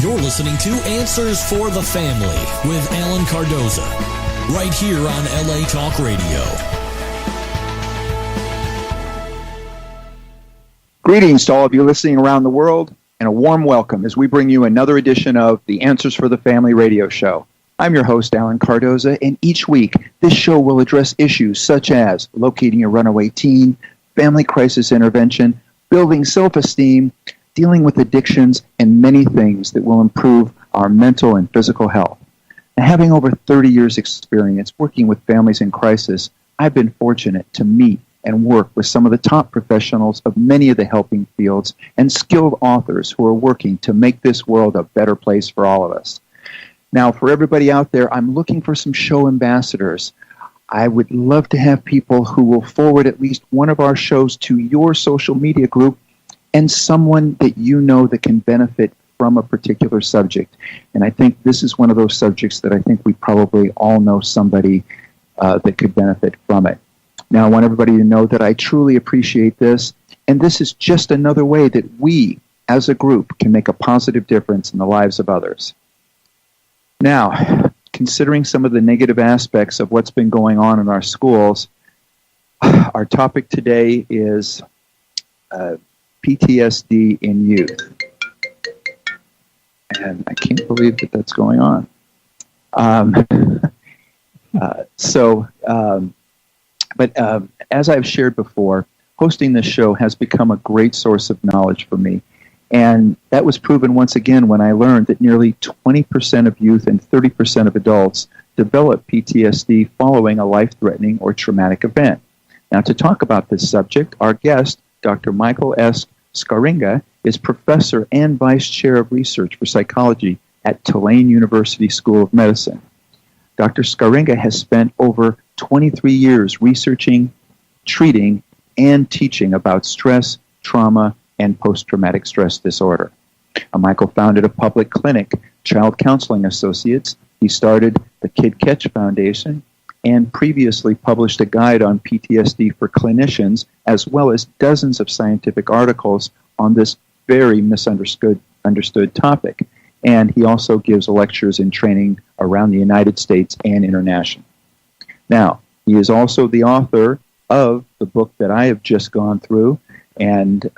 You're listening to Answers for the Family with Alan Cardoza, right here on LA Talk Radio. Greetings to all of you listening around the world, and a warm welcome as we bring you another edition of the Answers for the Family radio show. I'm your host, Alan Cardoza, and each week this show will address issues such as locating a runaway teen, family crisis intervention, building self-esteem, dealing with addictions, and many things that will improve our mental and physical health. And having over 30 years' experience working with families in crisis, I've been fortunate to meet and work with some of the top professionals of many of the helping fields and skilled authors who are working to make this world a better place for all of us. Now, for everybody out there, I'm looking for some show ambassadors. I would love to have people who will forward at least one of our shows to your social media group and someone that you know that can benefit from a particular subject. And I think this is one of those subjects that I think we probably all know somebody that could benefit from it. Now, I want everybody to know that I truly appreciate this, and this is just another way that we, as a group, can make a positive difference in the lives of others. Now, considering some of the negative aspects of what's been going on in our schools, our topic today is PTSD in youth. And I can't believe that that's going on. But as I've shared before, hosting this show has become a great source of knowledge for me. And that was proven once again when I learned that nearly 20% of youth and 30% of adults develop PTSD following a life-threatening or traumatic event. Now, to talk about this subject, our guest, Dr. Michael S. Scheeringa, is professor and vice chair of research for psychology at Tulane University School of Medicine. Dr. Scheeringa has spent over 23 years researching, treating, and teaching about stress, trauma, and post-traumatic stress disorder. Michael founded a public clinic, Child Counseling Associates. He started the Kid Catch Foundation and previously published a guide on PTSD for clinicians, as well as dozens of scientific articles on this very misunderstood topic. And he also gives lectures and training around the United States and internationally. Now, he is also the author of the book that I have just gone through and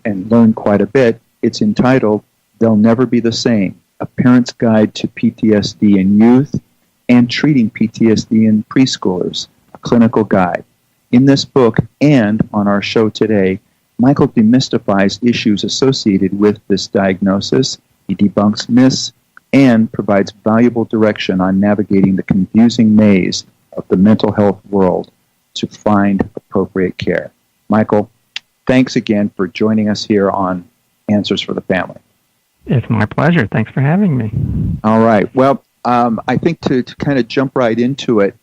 learned quite a bit. It's entitled, They'll Never Be the Same, A Parent's Guide to PTSD in Youth and Treating PTSD in Preschoolers, a clinical guide. In this book and on our show today, Michael demystifies issues associated with this diagnosis. He debunks myths and provides valuable direction on navigating the confusing maze of the mental health world to find appropriate care. Michael, thanks again for joining us here on Answers for the Family. It's my pleasure. Thanks for having me. All right. Well, I think to kind of jump right into it,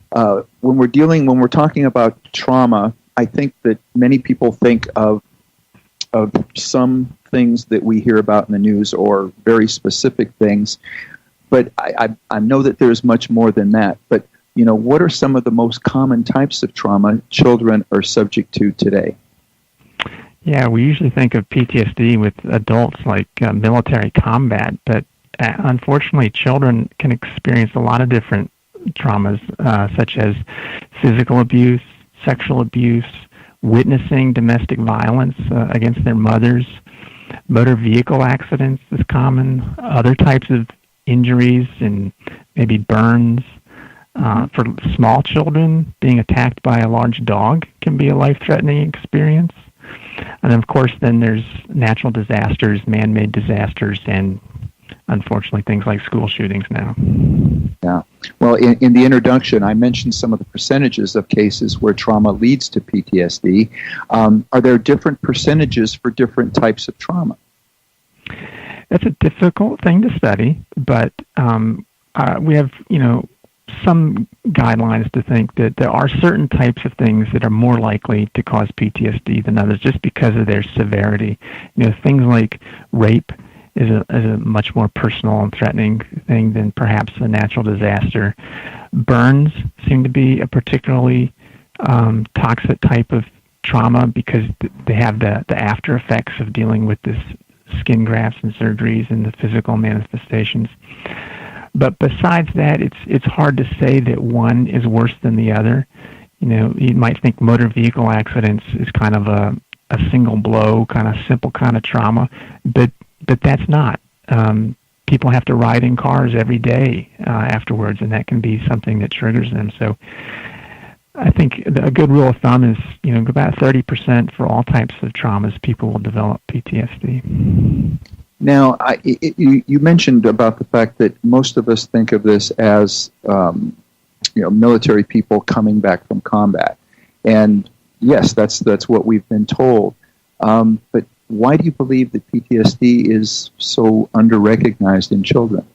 when we're talking about trauma, I think that many people think of some things that we hear about in the news or very specific things, but I know that there's much more than that. But, what are some of the most common types of trauma children are subject to today? Yeah, we usually think of PTSD with adults like military combat, but unfortunately children can experience a lot of different traumas, such as physical abuse, sexual abuse, witnessing domestic violence against their mothers. Motor vehicle accidents is common. Other types of injuries and maybe burns. For small children, being attacked by a large dog can be a life-threatening experience. And of course, then there's natural disasters, man-made disasters, and unfortunately things like school shootings now. Yeah. Well, in the introduction, I mentioned some of the percentages of cases where trauma leads to PTSD. Are there different percentages for different types of trauma? That's a difficult thing to study, but we have, some guidelines to think that there are certain types of things that are more likely to cause PTSD than others just because of their severity. Things like rape is a much more personal and threatening thing than perhaps a natural disaster. Burns seem to be a particularly toxic type of trauma because they have the after effects of dealing with this skin grafts and surgeries and the physical manifestations. But besides that, it's hard to say that one is worse than the other. You might think motor vehicle accidents is kind of a single blow, kind of simple kind of trauma, but that's not. People have to ride in cars every day afterwards, and that can be something that triggers them. So I think a good rule of thumb is, about 30% for all types of traumas, people will develop PTSD. Now, you mentioned about the fact that most of us think of this as, military people coming back from combat. And yes, that's what we've been told. But why do you believe that PTSD is so under-recognized in children?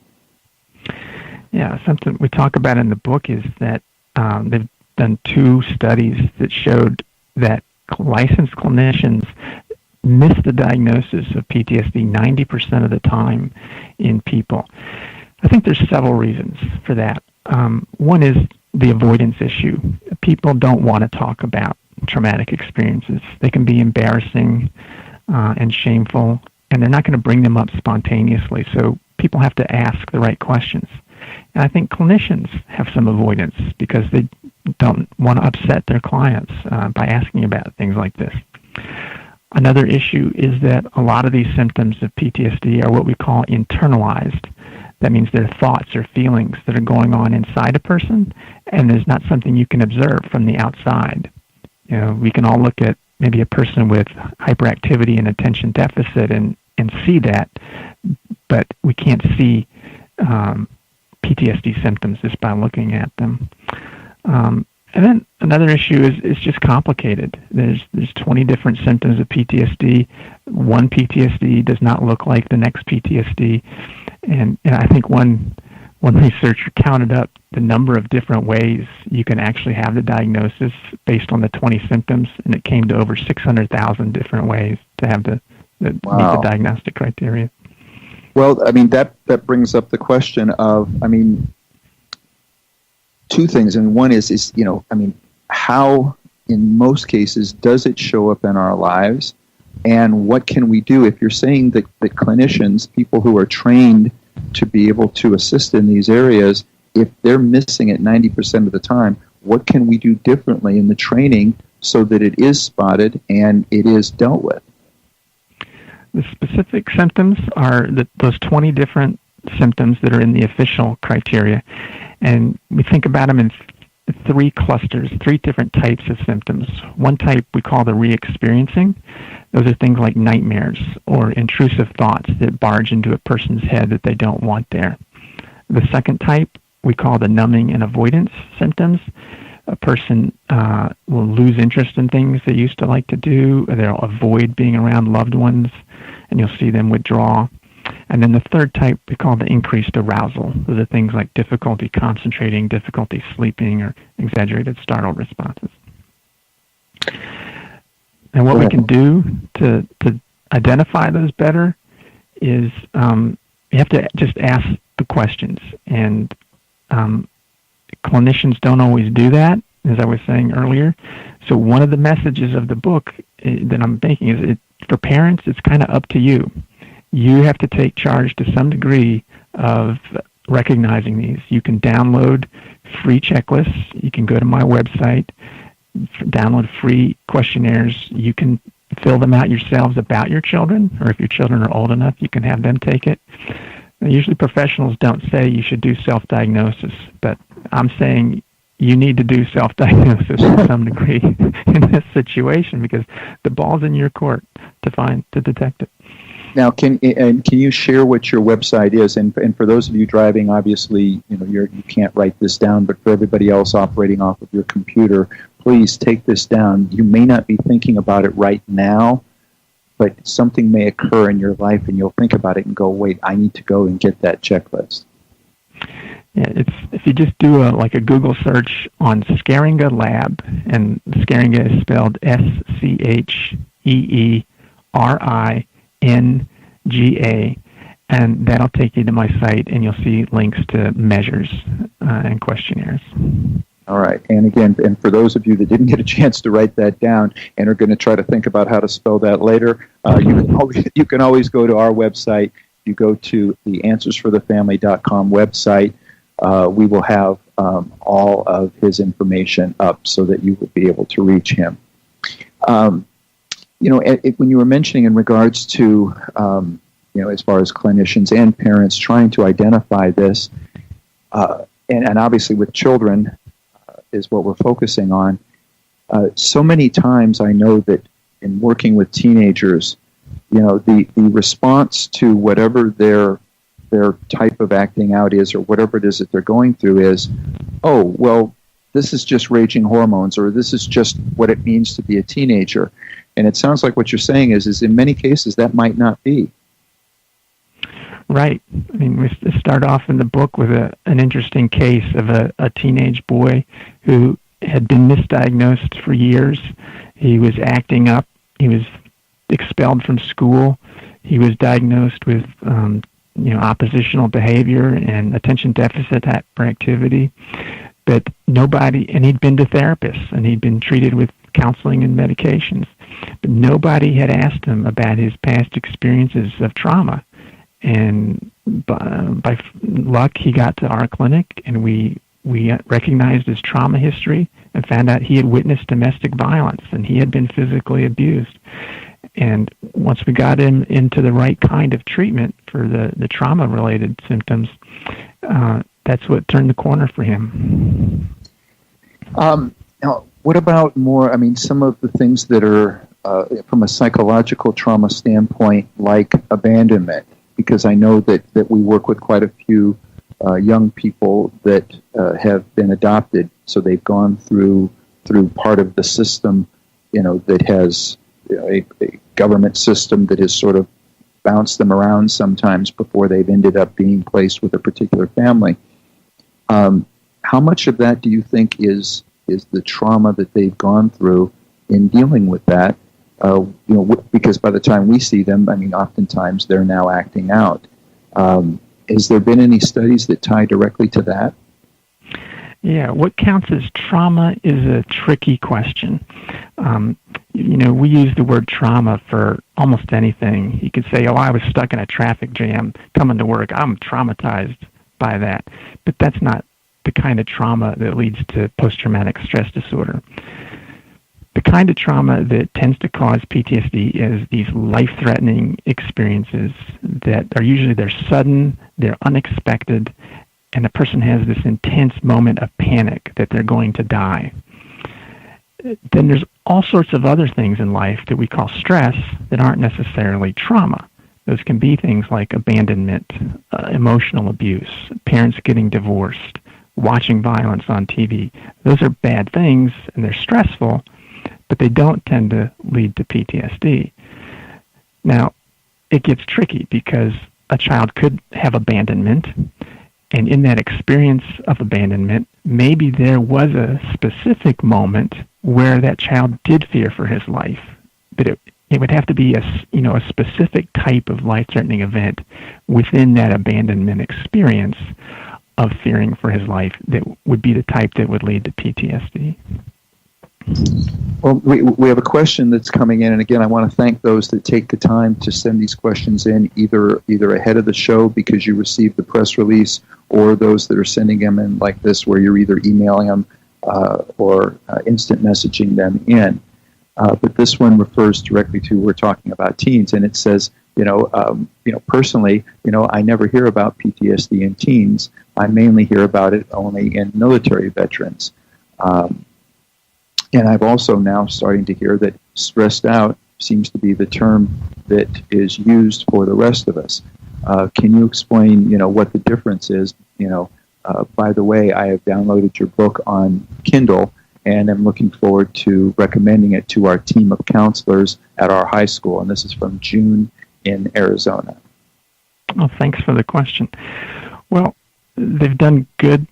Yeah, something we talk about in the book is that they've done 2 studies that showed that licensed clinicians miss the diagnosis of PTSD 90% of the time in people. I think there's several reasons for that. One is the avoidance issue. People don't want to talk about traumatic experiences. They can be embarrassing and shameful, and they're not going to bring them up spontaneously, so people have to ask the right questions. And I think clinicians have some avoidance because they don't want to upset their clients by asking about things like this. Another issue is that a lot of these symptoms of PTSD are what we call internalized. That means they're thoughts or feelings that are going on inside a person, and there's not something you can observe from the outside. We can all look at maybe a person with hyperactivity and attention deficit and see that, but we can't see PTSD symptoms just by looking at them. And then another issue is just complicated. There's 20 different symptoms of PTSD. One PTSD does not look like the next PTSD. And I think one researcher counted up the number of different ways you can actually have the diagnosis based on the 20 symptoms, and it came to over 600,000 different ways to have meet the diagnostic criteria. Well, that brings up the question of, two things. And one is how, in most cases, does it show up in our lives? And what can we do? If you're saying that clinicians, people who are trained to be able to assist in these areas, if they're missing it 90% of the time, what can we do differently in the training so that it is spotted and it is dealt with? The specific symptoms are those 20 different symptoms that are in the official criteria. And we think about them in 3 clusters, 3 different types of symptoms. One type we call the re-experiencing. Those are things like nightmares or intrusive thoughts that barge into a person's head that they don't want there. The second type we call the numbing and avoidance symptoms. A person will lose interest in things they used to like to do. They'll avoid being around loved ones, and you'll see them withdraw. And then the third type we call the increased arousal. Those are things like difficulty concentrating, difficulty sleeping, or exaggerated startle responses. And what we can do to identify those better is you have to just ask the questions. And clinicians don't always do that, as I was saying earlier. So one of the messages of the book that I'm making is for parents, it's kind of up to you. You have to take charge to some degree of recognizing these. You can download free checklists. You can go to my website, download free questionnaires. You can fill them out yourselves about your children, or if your children are old enough, you can have them take it. Usually professionals don't say you should do self-diagnosis, but I'm saying you need to do self-diagnosis to some degree in this situation because the ball's in your court to detect it. Now, can you share what your website is? And for those of you driving, obviously, you can't write this down, but for everybody else operating off of your computer, please take this down. You may not be thinking about it right now, but something may occur in your life, and you'll think about it and go, "Wait, I need to go and get that checklist." Yeah, if you just do a Google search on Scheeringa Lab, and Scheeringa is spelled SCHEERINGA, and that'll take you to my site, and you'll see links to measures and questionnaires. All right. And again, and for those of you that didn't get a chance to write that down and are going to try to think about how to spell that later, you can always go to our website. You go to the answersforthefamily.com website. We will have all of his information up so that you will be able to reach him. When you were mentioning in regards to, as far as clinicians and parents trying to identify this, and obviously with children is what we're focusing on. So many times I know that in working with teenagers, the response to whatever their type of acting out is, or whatever it is that they're going through is, oh, well, this is just raging hormones, or this is just what it means to be a teenager. And it sounds like what you're saying is in many cases that might not be. Right. I mean, we start off in the book with an interesting case of a teenage boy who had been misdiagnosed for years. He was acting up. He was expelled from school. He was diagnosed with, oppositional behavior and attention deficit hyperactivity. But and he'd been to therapists, and he'd been treated with counseling and medications. But nobody had asked him about his past experiences of trauma. And by luck, he got to our clinic, and we recognized his trauma history and found out he had witnessed domestic violence, and he had been physically abused. And once we got him into the right kind of treatment for the trauma-related symptoms, that's what turned the corner for him. Now, what about some of the things that are, from a psychological trauma standpoint, like abandonment? Because I know that we work with quite a few young people that have been adopted, so they've gone through part of the system, that has a government system that has sort of bounced them around sometimes before they've ended up being placed with a particular family. How much of that do you think is the trauma that they've gone through in dealing with that? Because by the time we see them, oftentimes they're now acting out. Has there been any studies that tie directly to that? Yeah, what counts as trauma is a tricky question. We use the word trauma for almost anything. You could say, I was stuck in a traffic jam coming to work. I'm traumatized by that. But that's not the kind of trauma that leads to post-traumatic stress disorder. The kind of trauma that tends to cause PTSD is these life-threatening experiences that are usually they're sudden, they're unexpected, and a person has this intense moment of panic that they're going to die. Then there's all sorts of other things in life that we call stress that aren't necessarily trauma. Those can be things like abandonment, emotional abuse, parents getting divorced, watching violence on TV. Those are bad things, and they're stressful, but they don't tend to lead to PTSD. Now, it gets tricky because a child could have abandonment, and in that experience of abandonment, maybe there was a specific moment where that child did fear for his life, but it would have to be a specific type of life-threatening event within that abandonment experience of fearing for his life that would be the type that would lead to PTSD. Well, we have a question that's coming in, and again, I want to thank those that take the time to send these questions in, either ahead of the show because you received the press release, or those that are sending them in like this, where you're either emailing them or instant messaging them in. But this one refers directly to, we're talking about teens, and it says, personally, I never hear about PTSD in teens. I mainly hear about it only in military veterans. And I've also now starting to hear that stressed out seems to be the term that is used for the rest of us. Can you explain, what the difference is? By the way, I have downloaded your book on Kindle, and I'm looking forward to recommending it to our team of counselors at our high school. And this is from June in Arizona. Well, thanks for the question. Well, they've done good,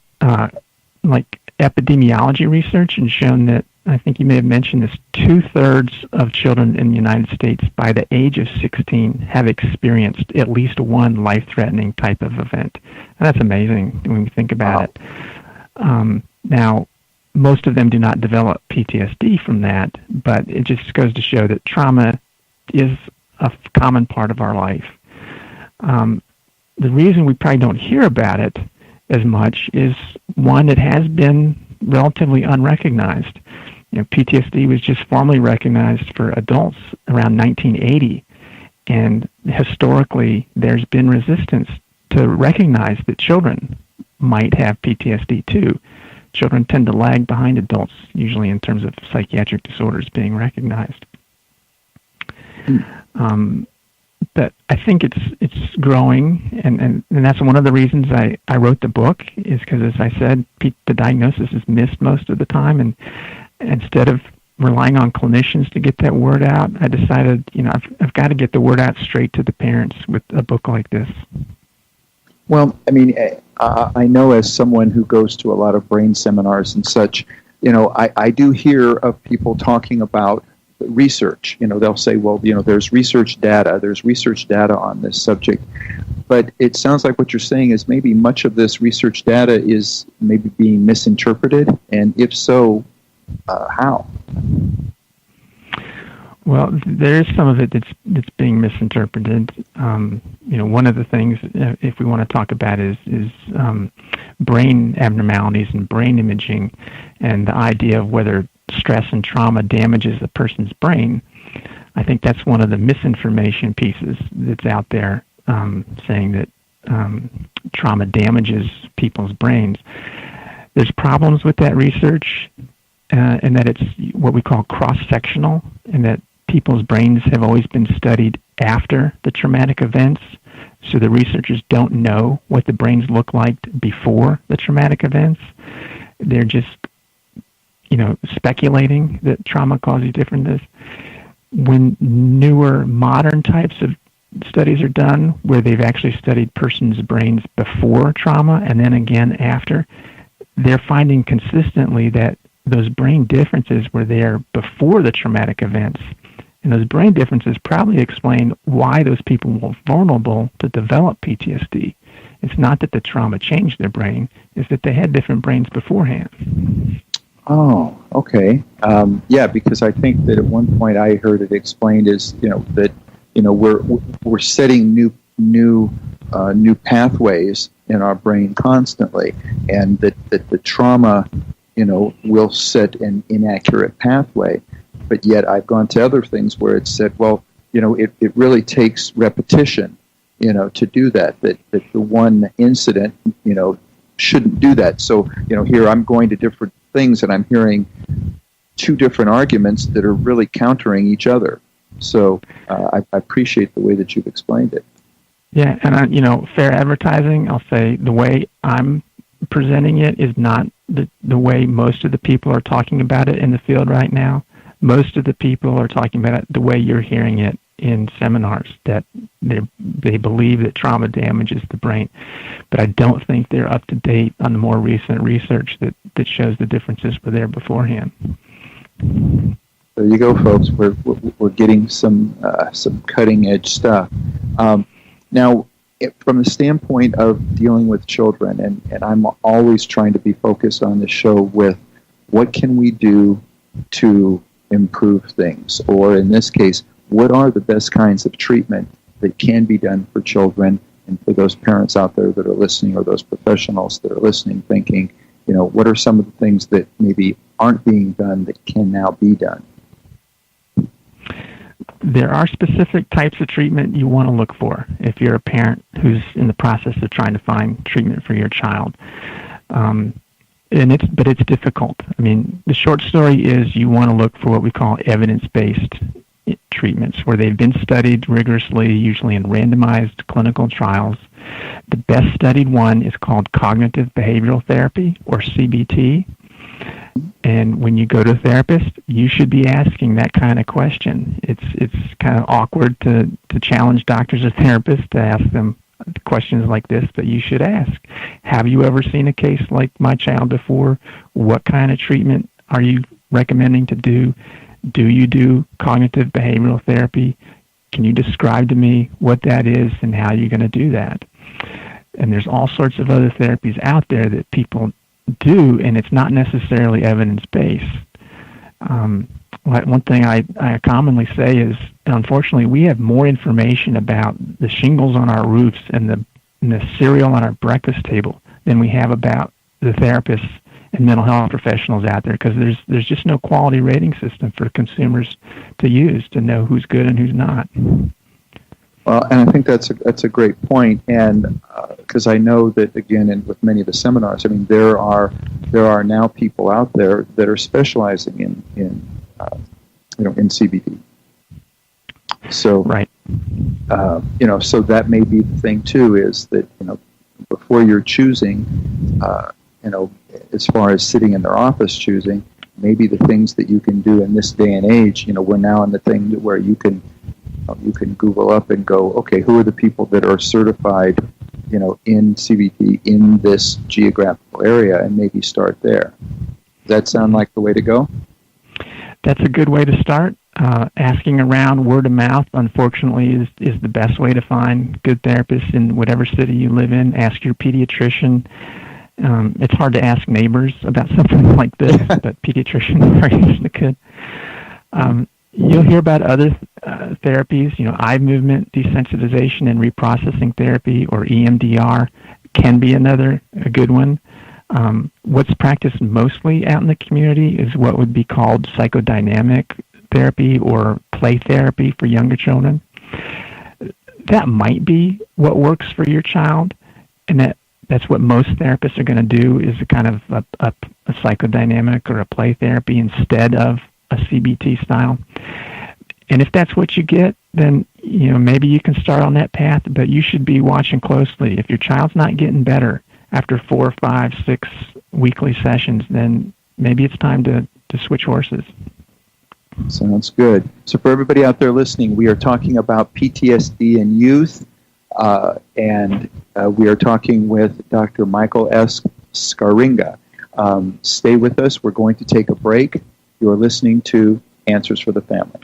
epidemiology research and shown that, I think you may have mentioned this, 2/3 of children in the United States by the age of 16 have experienced at least one life-threatening type of event. And that's amazing when you think about it. Now, most of them do not develop PTSD from that, but it just goes to show that trauma is a common part of our life. The reason we probably don't hear about it as much is, one, it has been relatively unrecognized. PTSD was just formally recognized for adults around 1980, and historically there's been resistance to recognize that children might have PTSD too. Children tend to lag behind adults, usually in terms of psychiatric disorders being recognized. But I think it's growing, and that's one of the reasons I wrote the book, is because, as I said, the diagnosis is missed most of the time, and instead of relying on clinicians to get that word out, I decided, I've got to get the word out straight to the parents with a book like this. Well, I mean, I know, as someone who goes to a lot of brain seminars and such, I do hear of people talking about research. They'll say, well, there's research data on this subject. But it sounds like what you're saying is maybe much of this research data is maybe being misinterpreted, and if so, how? Well, there is some of it that's being misinterpreted. One of the things, if we want to talk about, is brain abnormalities and brain imaging, and the idea of whether stress and trauma damages a person's brain. I think that's one of the misinformation pieces that's out there, saying that trauma damages people's brains. There's problems with that research, and that it's what we call cross-sectional, and that people's brains have always been studied after the traumatic events, so the researchers don't know what the brains look like before the traumatic events. They're just, speculating that trauma causes differences. When newer modern types of studies are done, where they've actually studied persons' brains before trauma and then again after, they're finding consistently that those brain differences were there before the traumatic events. And those brain differences probably explain why those people were vulnerable to develop PTSD. It's not that the trauma changed their brain, it's that they had different brains beforehand. Oh, okay. Yeah, because I think that at one point I heard it explained as, that, we're setting new pathways in our brain constantly, and that the trauma, will set an inaccurate pathway. But yet I've gone to other things where it's said, well, it really takes repetition, to do that the one incident, shouldn't do that. So, here I'm going to different things and I'm hearing two different arguments that are really countering each other. So I appreciate the way that you've explained it. Yeah, and fair advertising, I'll say the way I'm presenting it is not the way most of the people are talking about it in the field right now. Most of the people are talking about it the way you're hearing it in seminars, that they believe that trauma damages the brain. But I don't think they're up to date on the more recent research that shows the differences were there beforehand. There you go, folks. We're getting some cutting edge stuff. Now, from the standpoint of dealing with children, and I'm always trying to be focused on the show with what can we do to improve things, or in this case, what are the best kinds of treatment that can be done for children, and for those parents out there that are listening, or those professionals that are listening, thinking, what are some of the things that maybe aren't being done that can now be done? There are specific types of treatment you want to look for if you're a parent who's in the process of trying to find treatment for your child. But it's difficult. I mean, the short story is you want to look for what we call evidence-based treatments, where they've been studied rigorously, usually in randomized clinical trials. The best studied one is called cognitive behavioral therapy, or CBT. And when you go to a therapist, you should be asking that kind of question. It's kind of awkward to challenge doctors or therapists to ask them questions like this, but you should ask. Have you ever seen a case like my child before? What kind of treatment are you recommending to do? Do you do cognitive behavioral therapy? Can you describe to me what that is and how you're going to do that? And there's all sorts of other therapies out there that people do, and it's not necessarily evidence-based. One thing I commonly say is, unfortunately, we have more information about the shingles on our roofs and the cereal on our breakfast table than we have about the therapists and mental health professionals out there, because there's just no quality rating system for consumers to use to know who's good and who's not. Well, and I think that's a great point, and because I know that, again, and with many of the seminars, I mean, there are now people out there that are specializing in CBD. So right, so that may be the thing too, is that before you're choosing, as far as sitting in their office choosing, maybe the things that you can do in this day and age, we're now in the thing where you can Google up and go, okay, who are the people that are certified, in CBT in this geographical area, and maybe start there. Does that sound like the way to go? That's a good way to start. Asking around, word of mouth, unfortunately, is the best way to find good therapists in whatever city you live in. Ask your pediatrician. It's hard to ask neighbors about something like this, but pediatricians are usually good. You'll hear about other therapies, eye movement desensitization and reprocessing therapy, or EMDR, can be a good one. What's practiced mostly out in the community is what would be called psychodynamic therapy or play therapy for younger children. That might be what works for your child, and that's what most therapists are going to do, is a kind of a psychodynamic or a play therapy instead of a CBT style. And if that's what you get, then maybe you can start on that path, but you should be watching closely. If your child's not getting better after 4, 5, 6 weekly sessions, then maybe it's time to switch horses. Sounds good. So for everybody out there listening, we are talking about PTSD in youth, and we are talking with Dr. Michael S. Scheeringa. Stay with us. We're going to take a break. You're listening to Answers for the Family.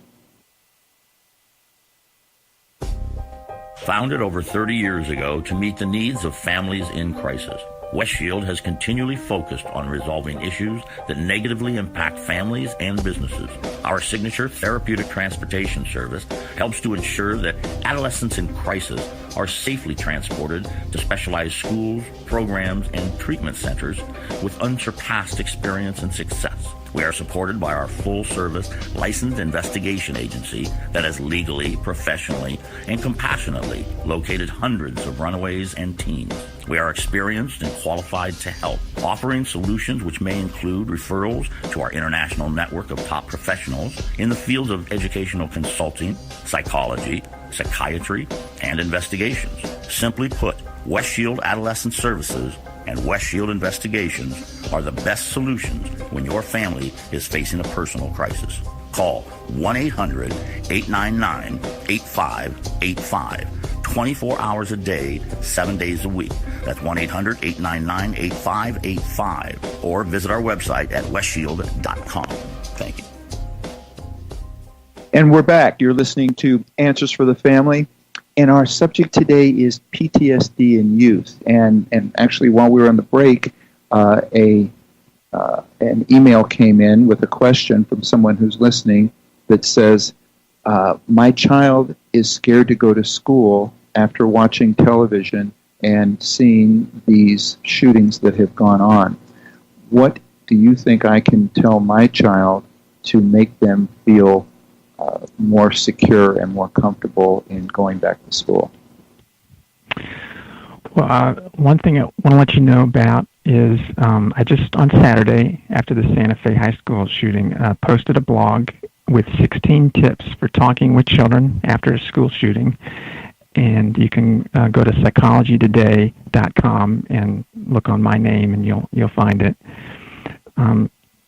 Founded over 30 years ago to meet the needs of families in crisis, West Shield has continually focused on resolving issues that negatively impact families and businesses. Our signature therapeutic transportation service helps to ensure that adolescents in crisis are safely transported to specialized schools, programs, and treatment centers with unsurpassed experience and success. We are supported by our full-service licensed investigation agency that has legally, professionally, and compassionately located hundreds of runaways and teens. We are experienced and qualified to help, offering solutions which may include referrals to our international network of top professionals in the fields of educational consulting, psychology, psychiatry, and investigations. Simply put, West Shield Adolescent Services and West Shield Investigations are the best solutions when your family is facing a personal crisis. Call 1-800-899-8585, 24 hours a day, 7 days a week. That's 1-800-899-8585, or visit our website at westshield.com. Thank you. And we're back. You're listening to Answers for the Family. And our subject today is PTSD in youth. And actually, while we were on the break, an email came in with a question from someone who's listening that says, my child is scared to go to school after watching television and seeing these shootings that have gone on. What do you think I can tell my child to make them feel more secure and more comfortable in going back to school? Well, one thing I want to let you know about is I just, on Saturday, after the Santa Fe High School shooting, posted a blog with 16 tips for talking with children after a school shooting. And you can go to psychologytoday.com and look on my name, and you'll find it.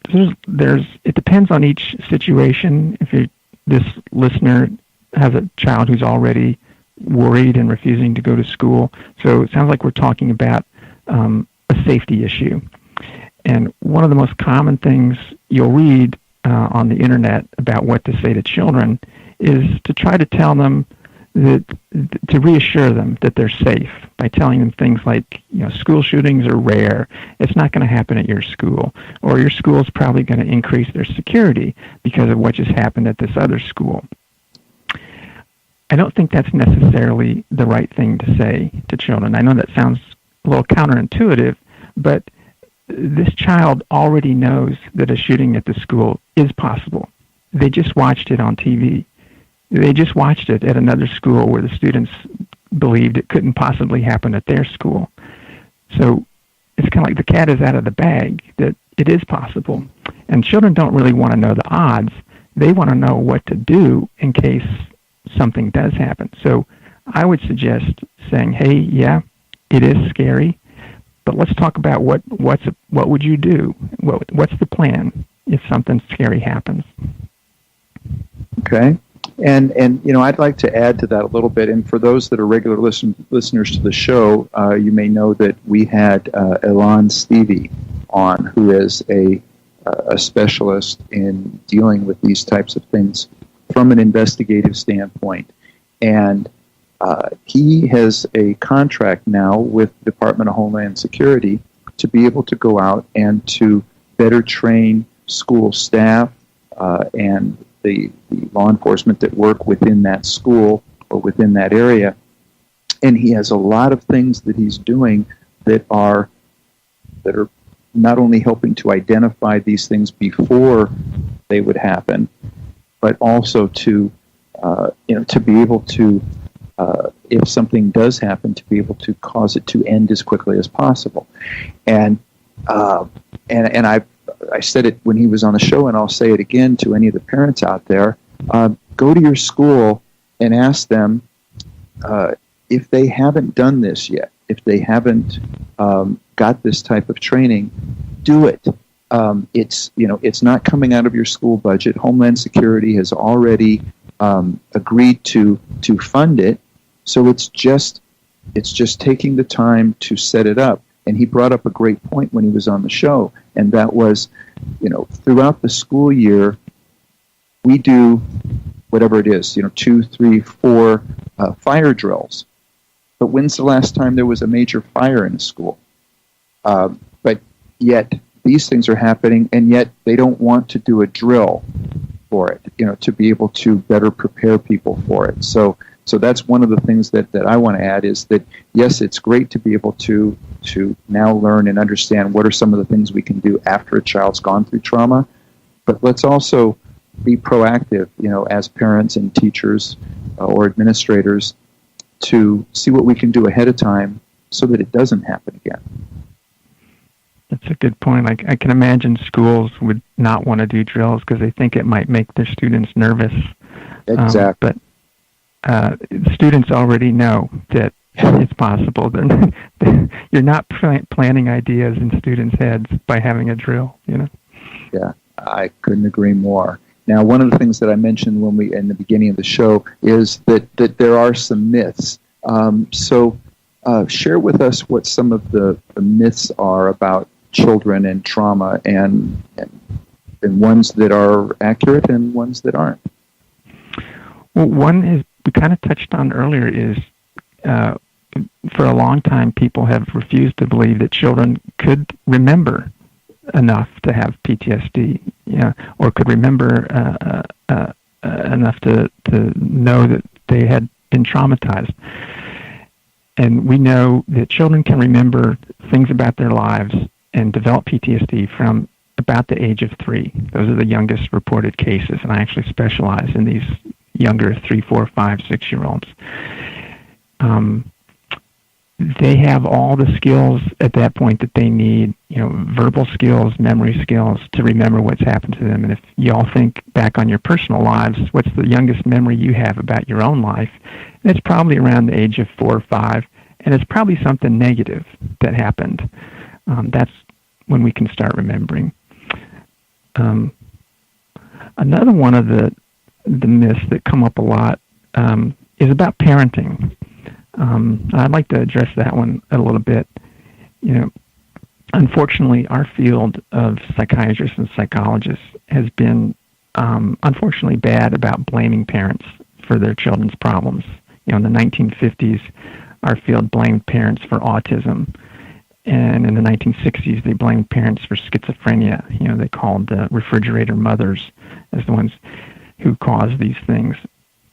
It depends on each situation. If this listener has a child who's already worried and refusing to go to school, so it sounds like we're talking about a safety issue. And one of the most common things you'll read on the internet about what to say to children is to try to tell them to reassure them that they're safe by telling them things like, school shootings are rare. It's not going to happen at your school, or your school is probably going to increase their security because of what just happened at this other school. I don't think that's necessarily the right thing to say to children. I know that sounds a little counterintuitive, but this child already knows that a shooting at the school is possible. They just watched it on TV. They just watched it at another school where the students believed it couldn't possibly happen at their school. So it's kind of like the cat is out of the bag, that it is possible. And children don't really want to know the odds. They want to know what to do in case something does happen. So I would suggest saying, hey, yeah, it is scary, but let's talk about what would you do? What's the plan if something scary happens? Okay. And I'd like to add to that a little bit. And for those that are regular listeners to the show, you may know that we had Elan Stevie on, who is a specialist in dealing with these types of things from an investigative standpoint. And he has a contract now with the Department of Homeland Security to be able to go out and to better train school staff and the law enforcement that work within that school or within that area. And he has a lot of things that he's doing that are not only helping to identify these things before they would happen, but also to be able to, if something does happen, to be able to cause it to end as quickly as possible. And I said it when he was on the show, and I'll say it again to any of the parents out there. Go to your school and ask them if they haven't done this yet, if they haven't got this type of training, do it. It's not coming out of your school budget. Homeland Security has already agreed to fund it, so it's just taking the time to set it up. And he brought up a great point when he was on the show, and that was, throughout the school year, we do whatever it is, 2, 3, 4 fire drills. But when's the last time there was a major fire in a school? But yet these things are happening, and yet they don't want to do a drill for it, to be able to better prepare people for it. So that's one of the things that I want to add, is that, yes, it's great to be able to now learn and understand what are some of the things we can do after a child's gone through trauma, but let's also be proactive, as parents and teachers or administrators, to see what we can do ahead of time so that it doesn't happen again. That's a good point. I can imagine schools would not want to do drills because they think it might make their students nervous. Exactly. But students already know that it's possible. You're not planting ideas in students' heads by having a drill, Yeah, I couldn't agree more. Now, one of the things that I mentioned in the beginning of the show is that there are some myths. So share with us what some of the myths are about children and trauma, and ones that are accurate and ones that aren't. Well, one is, we kind of touched on earlier, is for a long time people have refused to believe that children could remember enough to have PTSD, or could remember enough to know that they had been traumatized. And we know that children can remember things about their lives and develop PTSD from about the age of 3. Those are the youngest reported cases, and I actually specialize in these younger 3, 4, 5, 6-year-olds. They have all the skills at that point that they need, verbal skills, memory skills, to remember what's happened to them. And if you all think back on your personal lives, what's the youngest memory you have about your own life? And it's probably around the age of 4 or 5, and it's probably something negative that happened. That's when we can start remembering. Another one of the myths that come up a lot is about parenting. I'd like to address that one a little bit. Unfortunately, our field of psychiatrists and psychologists has been unfortunately bad about blaming parents for their children's problems. In the 1950s, our field blamed parents for autism. And in the 1960s, they blamed parents for schizophrenia. They called refrigerator mothers as the ones who caused these things.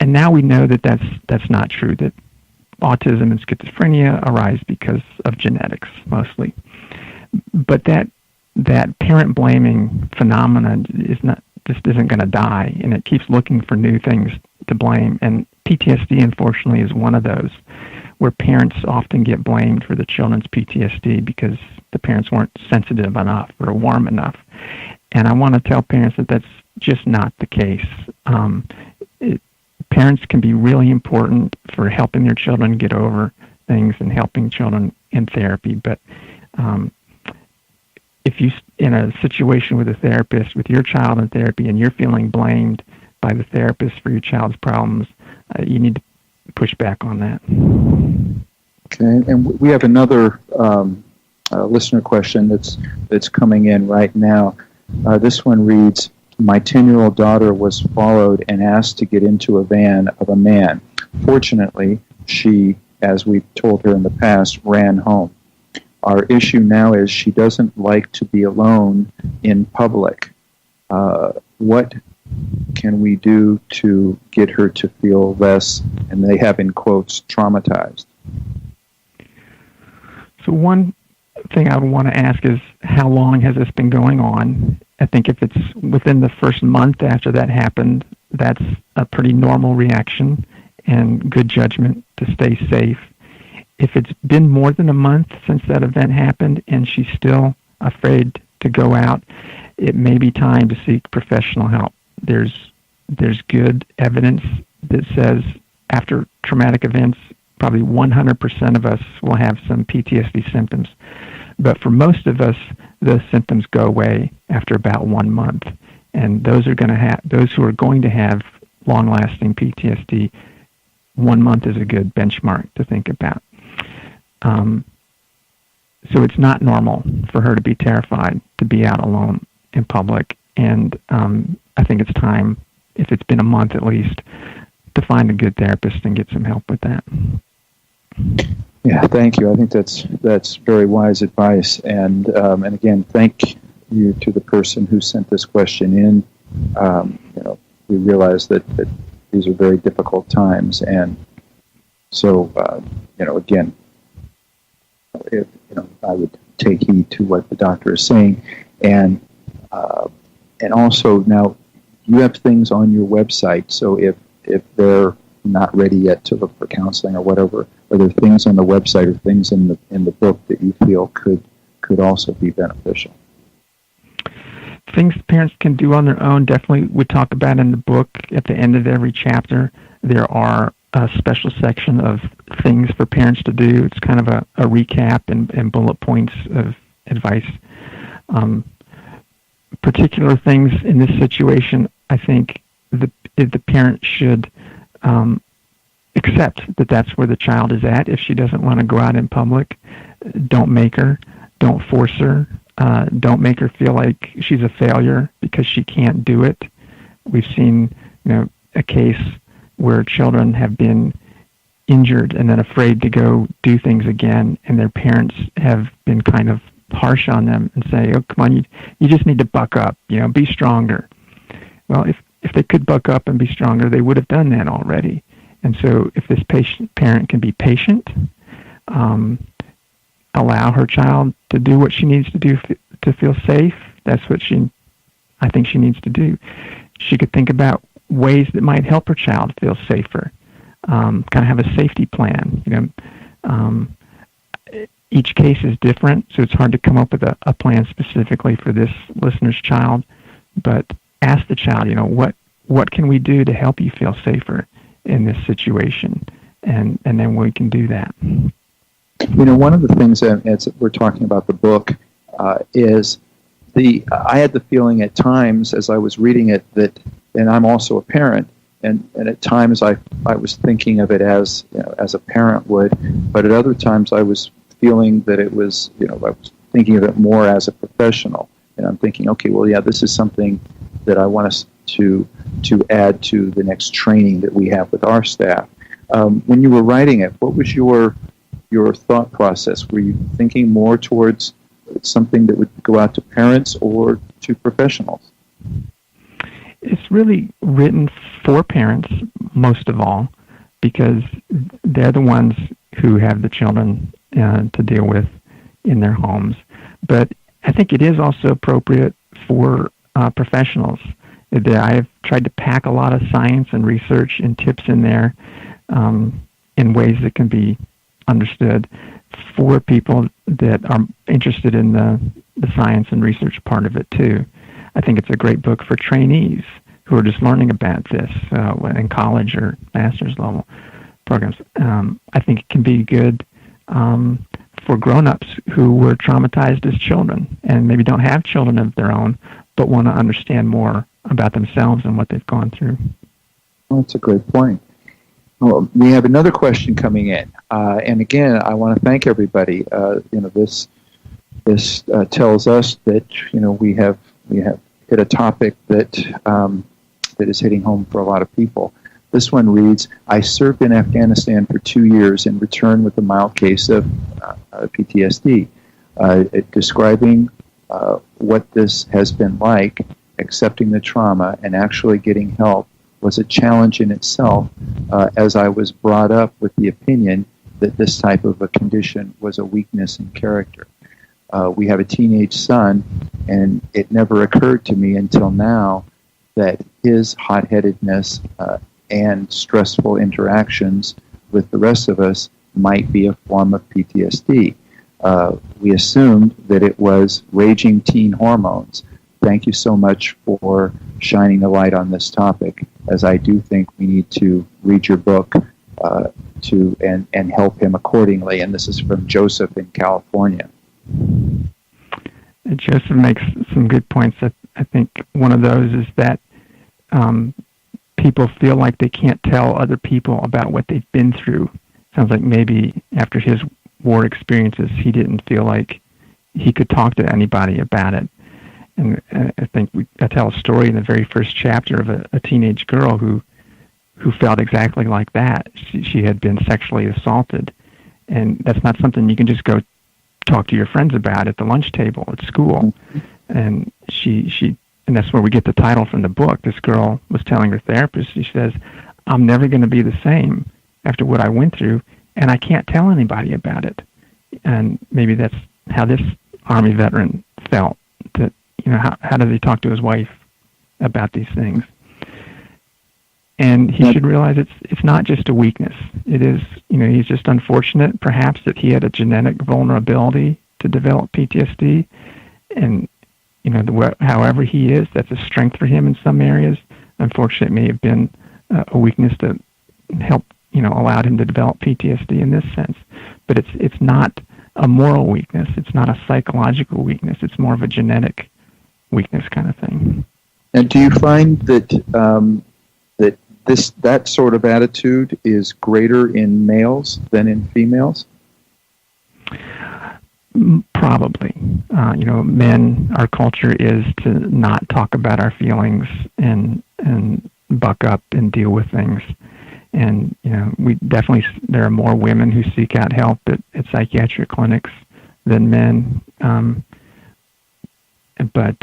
And now we know that that's not true, that autism and schizophrenia arise because of genetics, mostly. But that parent blaming phenomenon just isn't going to die, and it keeps looking for new things to blame. And PTSD, unfortunately, is one of those, where parents often get blamed for the children's PTSD because the parents weren't sensitive enough or warm enough. And I want to tell parents that that's just not the case. Parents can be really important for helping their children get over things and helping children in therapy. But if you're in a situation with a therapist, with your child in therapy, and you're feeling blamed by the therapist for your child's problems, you need to push back on that. Okay, and we have another listener question that's coming in right now. This one reads, my 10-year-old daughter was followed and asked to get into a van of a man. Fortunately, she, as we've told her in the past, ran home. Our issue now is she doesn't like to be alone in public. What can we do to get her to feel less, and they have in quotes, traumatized? So one thing I would want to ask is, how long has this been going on? I think if it's within the first month after that happened, that's a pretty normal reaction and good judgment to stay safe. If it's been more than a month since that event happened and she's still afraid to go out, it may be time to seek professional help. There's good evidence that says after traumatic events, probably 100% of us will have some PTSD symptoms. But for most of us, those symptoms go away after about 1 month. And those who are going to have long-lasting PTSD, 1 month is a good benchmark to think about. So it's not normal for her to be terrified to be out alone in public. And I think it's time, if it's been a month at least, to find a good therapist and get some help with that. Yeah, thank you. I think that's very wise advice. And again, thank you to the person who sent this question in. We realize that these are very difficult times, and so again, I would take heed to what the doctor is saying, and also now you have things on your website. So if they're not ready yet to look for counseling or whatever, are there things on the website or things in the book that you feel could also be beneficial? Things parents can do on their own, definitely we talk about in the book. At the end of every chapter, there are a special section of things for parents to do. It's kind of a recap and bullet points of advice. Particular things in this situation, I think the parent should accept that that's where the child is at. If she doesn't want to go out in public, don't make her, don't force her, don't make her feel like she's a failure because she can't do it. We've seen, a case where children have been injured and then afraid to go do things again, and their parents have been kind of harsh on them and say, "Oh, come on, you just need to buck up, be stronger." Well, if they could buck up and be stronger, they would have done that already. And so if this parent can be patient, allow her child to do what she needs to do to feel safe, that's what I think she needs to do. She could think about ways that might help her child feel safer, kind of have a safety plan. Each case is different, so it's hard to come up with a plan specifically for this listener's child, but ask the child, what can we do to help you feel safer in this situation? And then we can do that. One of the things that, as we're talking about the book, is I had the feeling at times as I was reading it that, and I'm also a parent, and at times I was thinking of it as a parent would, but at other times I was feeling that it was, I was thinking of it more as a professional, and I'm thinking, okay, well, yeah, this is something that I want us to add to the next training that we have with our staff. When you were writing it, what was your thought process? Were you thinking more towards something that would go out to parents or to professionals? It's really written for parents, most of all, because they're the ones who have the children to deal with in their homes. But I think it is also appropriate for professionals. I have tried to pack a lot of science and research and tips in there in ways that can be understood for people that are interested in the science and research part of it too. I think it's a great book for trainees who are just learning about this in college or master's level programs. I think it can be good for grown-ups who were traumatized as children and maybe don't have children of their own, but want to understand more about themselves and what they've gone through. Well, that's a great point. Well, we have another question coming in, and again, I want to thank everybody. This tells us that we have hit a topic that is hitting home for a lot of people. This one reads, I served in Afghanistan for 2 years and returned with a mild case of PTSD. Describing what this has been like, accepting the trauma and actually getting help was a challenge in itself, as I was brought up with the opinion that this type of a condition was a weakness in character. We have a teenage son, and it never occurred to me until now that his hot-headedness and stressful interactions with the rest of us might be a form of PTSD. We assumed that it was raging teen hormones. Thank you so much for shining the light on this topic, as I do think we need to read your book and help him accordingly. And this is from Joseph in California. Joseph makes some good points. I think one of those is that people feel like they can't tell other people about what they've been through. Sounds like maybe after his war experiences, he didn't feel like he could talk to anybody about it. And I think I tell a story in the very first chapter of a teenage girl who felt exactly like that. She had been sexually assaulted, and that's not something you can just go talk to your friends about at the lunch table at school. And and that's where we get the title from the book. This girl was telling her therapist, she says, I'm never going to be the same after what I went through, and I can't tell anybody about it. And maybe that's how this Army veteran felt, that, how does he talk to his wife about these things? And he should realize it's not just a weakness. It is, he's just unfortunate, perhaps, that he had a genetic vulnerability to develop PTSD. And, however he is, that's a strength for him in some areas. Unfortunately, it may have been a weakness that helped, allowed him to develop PTSD in this sense. But it's not a moral weakness. It's not a psychological weakness. It's more of a genetic weakness kind of thing. And do you find that that sort of attitude is greater in males than in females? Probably. Men, our culture is to not talk about our feelings and buck up and deal with things. And, we definitely, there are more women who seek out help at psychiatric clinics than men. But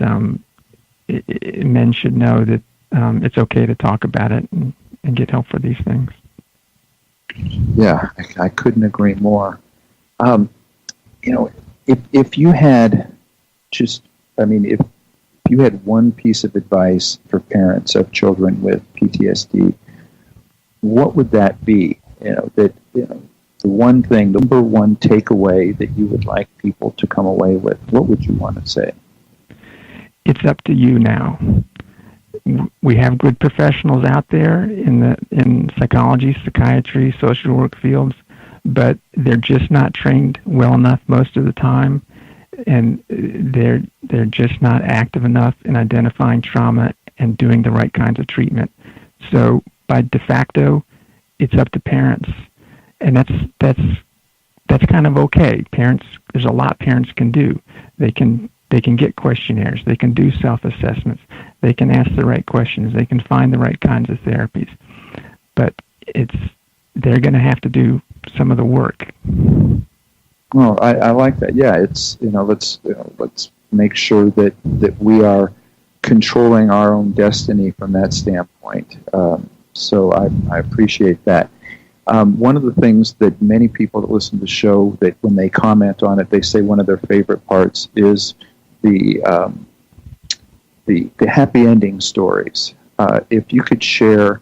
men should know that it's okay to talk about it and get help for these things. Yeah, I couldn't agree more. If you had if you had one piece of advice for parents of children with PTSD, what would that be? The one thing, the number one takeaway that you would like people to come away with, what would you want to say? It's up to you now. We have good professionals out there in psychology, psychiatry, social work fields, but they're just not trained well enough most of the time, and they're just not active enough in identifying trauma and doing the right kinds of treatment. So by de facto, it's up to parents, and that's kind of okay. Parents, there's a lot parents can do. They can get questionnaires. They can do self-assessments. They can ask the right questions. They can find the right kinds of therapies. But it's they're going to have to do some of the work. Well, I like that. Yeah, it's let's make sure that we are controlling our own destiny from that standpoint. So I appreciate that. One of the things that many people that listen to the show, that when they comment on it, they say one of their favorite parts is the happy ending stories. If you could share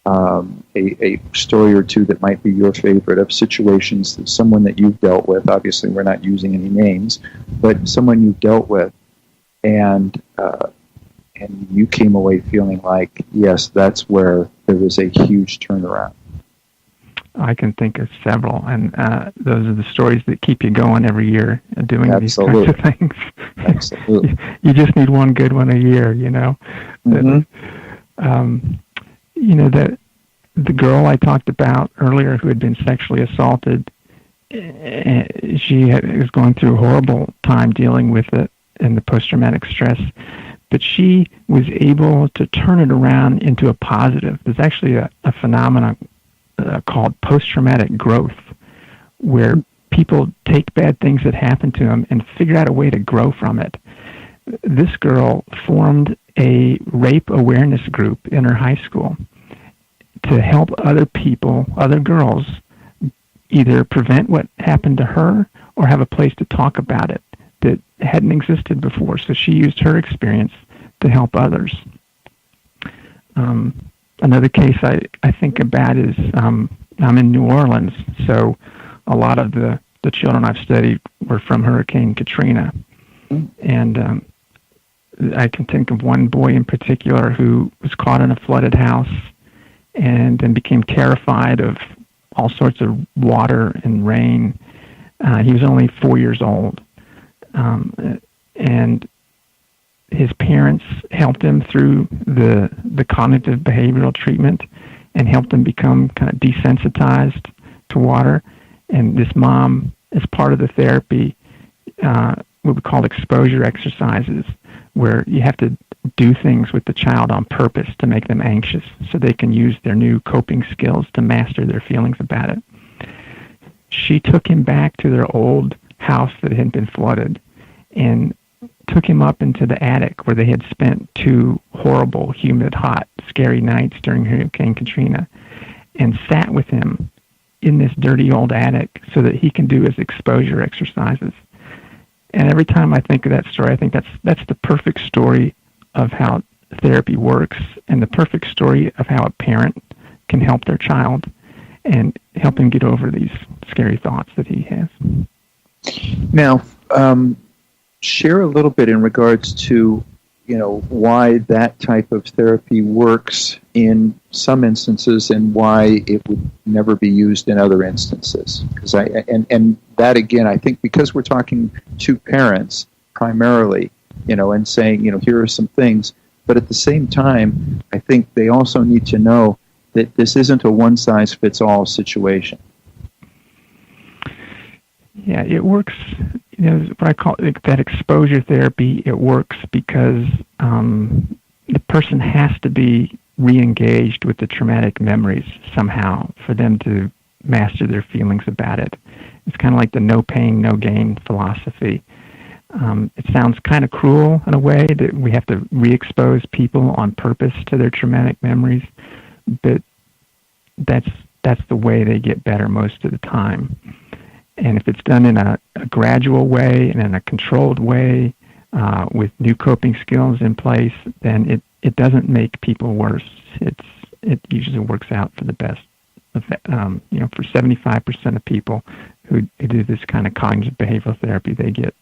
a story or two that might be your favorite of situations that someone that you've dealt with, obviously we're not using any names, but someone you've dealt with, and you came away feeling like, yes, that's where there was a huge turnaround. I can think of several, and those are the stories that keep you going every year doing Absolutely. These kinds of things. Absolutely. You just need one good one a year, Mm-hmm. The girl I talked about earlier who had been sexually assaulted, she was going through a horrible time dealing with it and the post-traumatic stress, but she was able to turn it around into a positive. There's actually a phenomenon called post-traumatic growth, where people take bad things that happen to them and figure out a way to grow from it. This girl formed a rape awareness group in her high school to help other people, other girls, either prevent what happened to her or have a place to talk about it that hadn't existed before. So she used her experience to help others. Another case I think about is I'm in New Orleans, so a lot of the children I've studied were from Hurricane Katrina. And I can think of one boy in particular who was caught in a flooded house and then became terrified of all sorts of water and rain. He was only 4 years old. And his parents helped him through the cognitive behavioral treatment and helped him become kind of desensitized to water. And this mom, as part of the therapy, what we call exposure exercises, where you have to do things with the child on purpose to make them anxious so they can use their new coping skills to master their feelings about it. She took him back to their old house that had been flooded and took him up into the attic where they had spent 2 horrible, humid, hot, scary nights during Hurricane Katrina, and sat with him in this dirty old attic so that he can do his exposure exercises. And every time I think of that story, I think that's the perfect story of how therapy works and the perfect story of how a parent can help their child and help him get over these scary thoughts that he has. Now, share a little bit in regards to, why that type of therapy works in some instances and why it would never be used in other instances. Because and that again, I think because we're talking to parents primarily, and saying, here are some things, but at the same time, I think they also need to know that this isn't a one-size-fits-all situation. Yeah, it works. What I call that exposure therapy, it works because the person has to be re-engaged with the traumatic memories somehow for them to master their feelings about it. It's kind of like the no pain, no gain philosophy. It sounds kind of cruel in a way that we have to re-expose people on purpose to their traumatic memories, but that's the way they get better most of the time. And if it's done in a gradual way and in a controlled way with new coping skills in place, then it doesn't make people worse. It usually works out for the best. For 75% of people who do this kind of cognitive behavioral therapy, they get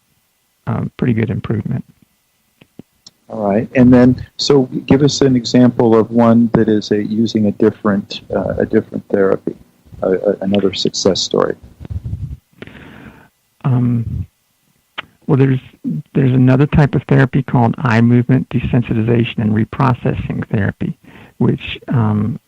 pretty good improvement. All right, and then so give us an example of one that is using a different therapy, another success story. Well, there's another type of therapy called eye movement desensitization and reprocessing therapy, which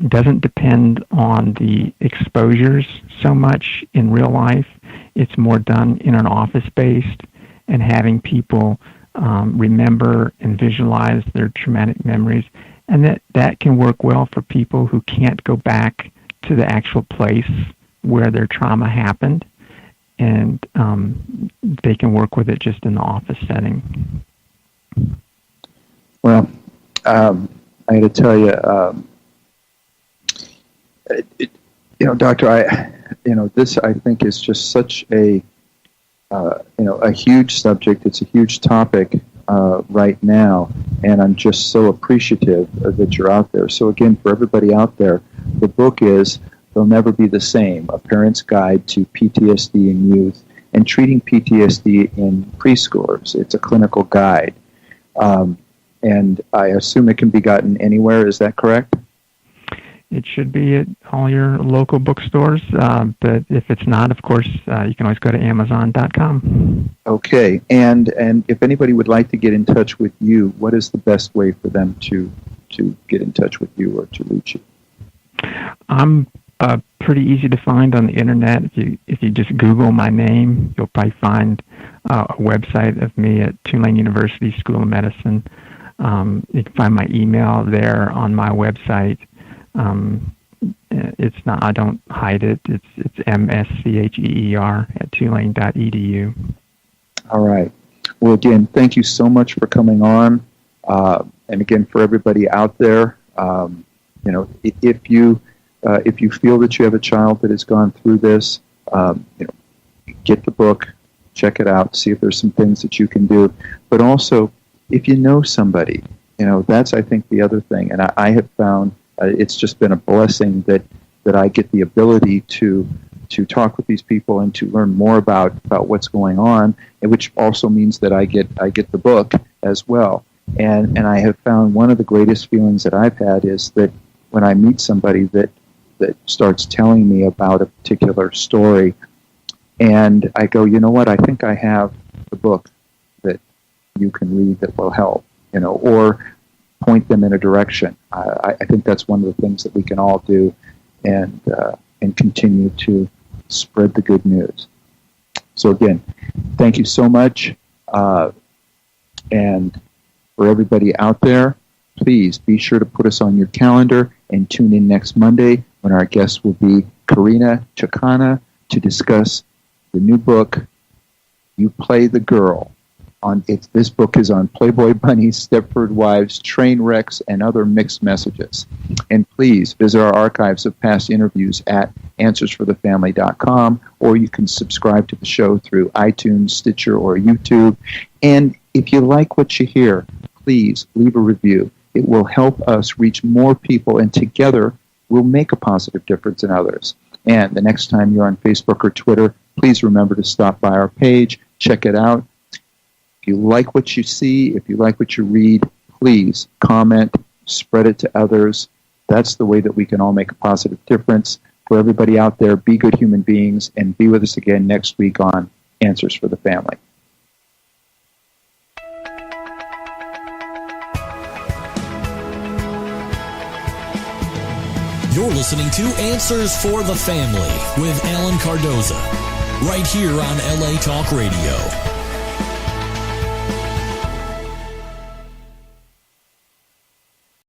doesn't depend on the exposures so much in real life. It's more done in an office-based and having people remember and visualize their traumatic memories. And that can work well for people who can't go back to the actual place where their trauma happened, and they can work with it just in the office setting. Well, I got to tell you, Doctor, this I think is just such a huge subject. It's a huge topic right now, and I'm just so appreciative that you're out there. So again, for everybody out there, the book is "They'll Never Be the Same: A Parent's Guide to PTSD in Youth and Treating PTSD in Preschoolers." It's a clinical guide, and I assume it can be gotten anywhere. Is that correct? It should be at all your local bookstores, but if it's not, of course, you can always go to Amazon.com. Okay, and if anybody would like to get in touch with you, what is the best way for them to get in touch with you or to reach you? I'm pretty easy to find on the internet. If you just Google my name, you'll probably find a website of me at Tulane University School of Medicine. You can find my email there on my website. It's not, I don't hide it. It's mscheer@tulane.edu. All right. Well, again, thank you so much for coming on. And again, for everybody out there, if you feel that you have a child that has gone through this, get the book, check it out, see if there's some things that you can do. But also, if you know somebody, that's, I think, the other thing. And I have found it's just been a blessing that I get the ability to talk with these people and to learn more about what's going on, and which also means that I get the book as well. And I have found one of the greatest feelings that I've had is that when I meet somebody that starts telling me about a particular story, and I go, you know what, I think I have the book that you can read that will help, or point them in a direction. I think that's one of the things that we can all do, and continue to spread the good news. So again, thank you so much, and for everybody out there, please be sure to put us on your calendar and tune in next Monday when our guest will be Scheeringa to discuss the new book, You Play the Girl. This book is on Playboy bunnies, Stepford wives, train wrecks, and other mixed messages. And please visit our archives of past interviews at AnswersForTheFamily.com, or you can subscribe to the show through iTunes, Stitcher, or YouTube. And if you like what you hear, please leave a review. It will help us reach more people, and together we'll make a positive difference in others. And the next time you're on Facebook or Twitter, please remember to stop by our page, check it out. If you like what you see, if you like what you read, please comment, spread it to others. That's the way that we can all make a positive difference. For everybody out there, be good human beings, and be with us again next week on Answers for the Family. You're listening to Answers for the Family with Alan Cardoza, right here on LA Talk Radio.